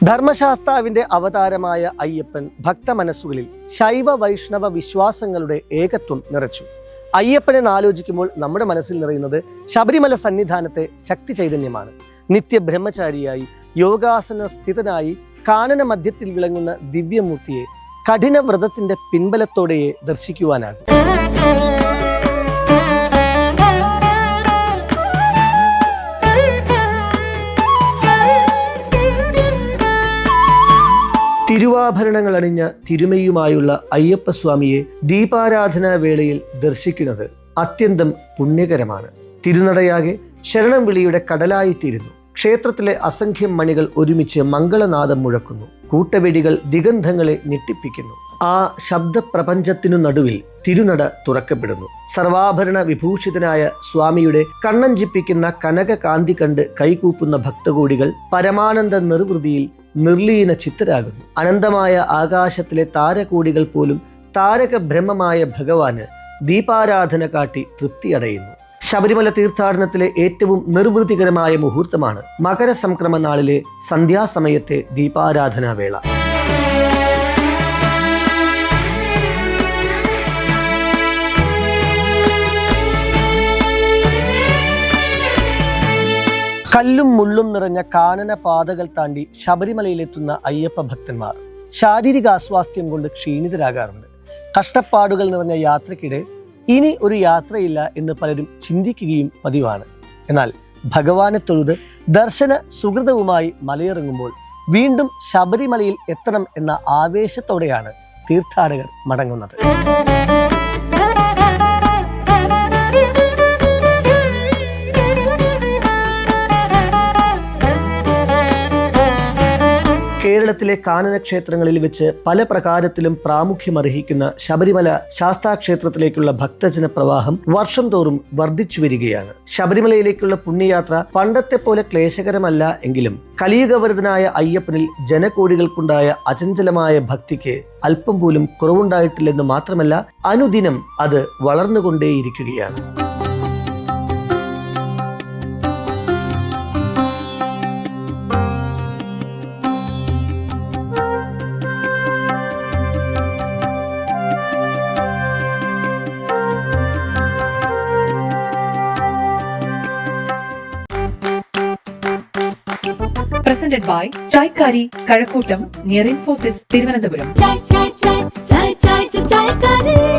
ധർമ്മശാസ്താവിന്റെ അവതാരമായ അയ്യപ്പൻ ഭക്തമനസ്സുകളിൽ ശൈവ വൈഷ്ണവ വിശ്വാസങ്ങളുടെ ഏകത്വം നിറച്ചു. അയ്യപ്പനെ ആലോചിക്കുമ്പോൾ നമ്മുടെ മനസ്സിൽ നിറയുന്നത് ശബരിമല സന്നിധാനത്തെ ശക്തി ചൈതന്യമാണ്. നിത്യബ്രഹ്മചാരിയായി യോഗാസന സ്ഥിതനായി കാനന മധ്യത്തിൽ വിളങ്ങുന്ന ദിവ്യമൂർത്തിയെ കഠിന വ്രതത്തിന്റെ പിൻബലത്തോടെയേ ദർശിക്കുവാനാകും. തിരുവാഭരണങ്ങൾ അണിഞ്ഞ തിരുമയുമായുള്ള അയ്യപ്പസ്വാമിയെ ദീപാരാധനാ വേളയിൽ ദർശിക്കുന്നത് അത്യന്തം പുണ്യകരമാണ്. തിരുനടയാകെ ശരണം വിളിയുടെ കടലായിത്തീരുന്നു. ക്ഷേത്രത്തിലെ അസംഖ്യം മണികൾ ഒരുമിച്ച് മംഗളനാദം മുഴക്കുന്നു. കൂട്ടവെടികൾ ദിഗന്ധങ്ങളെ ഞെട്ടിപ്പിക്കുന്നു. ആ ശബ്ദപ്രപഞ്ചത്തിനു നടുവിൽ തിരുനട തുറക്കപ്പെടുന്നു. സർവാഭരണ വിഭൂഷിതനായ സ്വാമിയുടെ കണ്ണഞ്ചിപ്പിക്കുന്ന കനകകാന്തി കണ്ട് കൈകൂപ്പുന്ന ഭക്തകോടികൾ പരമാനന്ദ നിർവൃതിയിൽ നിർലീന ചിത്തരാകുന്നു. അനന്തമായ ആകാശത്തിലെ താരകോടികൾ പോലും താരക ബ്രഹ്മമായ ഭഗവാന് ദീപാരാധന കാട്ടി തൃപ്തിയടയുന്നു. ശബരിമല തീർത്ഥാടനത്തിലെ ഏറ്റവും നിർവൃതികരമായ മുഹൂർത്തമാണ് മകരസംക്രമ നാളിലെ സന്ധ്യാസമയത്തെ ദീപാരാധനാ വേള. കല്ലും മുള്ളും നിറഞ്ഞ കാനന പാതകൾ താണ്ടി ശബരിമലയിലെത്തുന്ന അയ്യപ്പ ഭക്തന്മാർ ശാരീരിക അസ്വാസ്ഥ്യം കൊണ്ട് ക്ഷീണിതരാകാറുണ്ട്. കഷ്ടപ്പാടുകൾ നിറഞ്ഞ യാത്രക്കിടെ ഇനി ഒരു യാത്രയില്ല എന്ന് പലരും ചിന്തിക്കുകയും പതിവാണ്. എന്നാൽ ഭഗവാനെ തൊഴുത് ദർശന സുഹൃതവുമായി മലയിറങ്ങുമ്പോൾ വീണ്ടും ശബരിമലയിൽ എത്തണം എന്ന ആവേശത്തോടെയാണ് തീർത്ഥാടകർ മടങ്ങുന്നത്. കേരളത്തിലെ കാനനക്ഷേത്രങ്ങളിൽ വെച്ച് പല പ്രകാരത്തിലും പ്രാമുഖ്യമർഹിക്കുന്ന ശബരിമല ശാസ്താക്ഷേത്രത്തിലേക്കുള്ള ഭക്തജന പ്രവാഹം വർഷം തോറും വർദ്ധിച്ചു വരികയാണ്. ശബരിമലയിലേക്കുള്ള പുണ്യയാത്ര പണ്ടത്തെ പോലെ ക്ലേശകരമല്ല എങ്കിലും കലിയുഗവരതനായ അയ്യപ്പനിൽ ജനകോടികൾക്കുണ്ടായ അചഞ്ചലമായ ഭക്തിക്ക് അല്പം പോലും കുറവുണ്ടായിട്ടില്ലെന്ന് മാത്രമല്ല, അനുദിനം അത് വളർന്നുകൊണ്ടേയിരിക്കുകയാണ്. Presented by Chaikari, Kazhakkottam, near Infosys, Thiruvananthapuram. Chai, chai, chai, chai, chai, chai, chai,